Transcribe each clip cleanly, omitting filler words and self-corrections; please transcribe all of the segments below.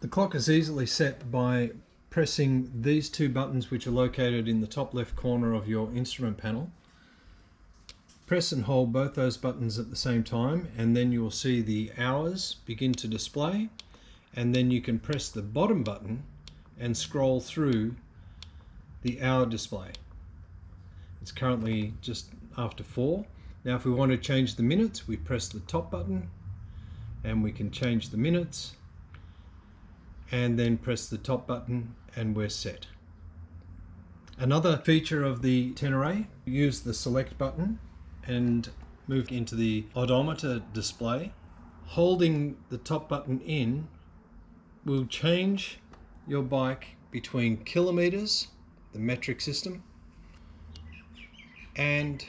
The clock is easily set by pressing these two buttons, which are located in the top left corner of your instrument panel. Press and hold both those buttons at the same time, and then you will see the hours begin to display, and then you can press the bottom button and scroll through the hour display. It's currently just after 4. Now if we want to change the minutes, we press the top button and we can change the minutes, and then press the top button and we're set. Another feature of the 10 array, use the select button and move into the odometer display. Holding the top button in will change your bike between kilometers, the metric system, and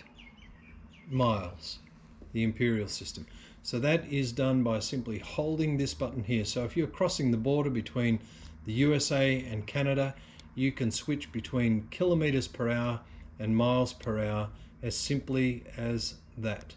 miles, the imperial system. So that is done by simply holding this button here. So if you're crossing the border between the USA and Canada, you can switch between kilometers per hour and miles per hour as simply as that.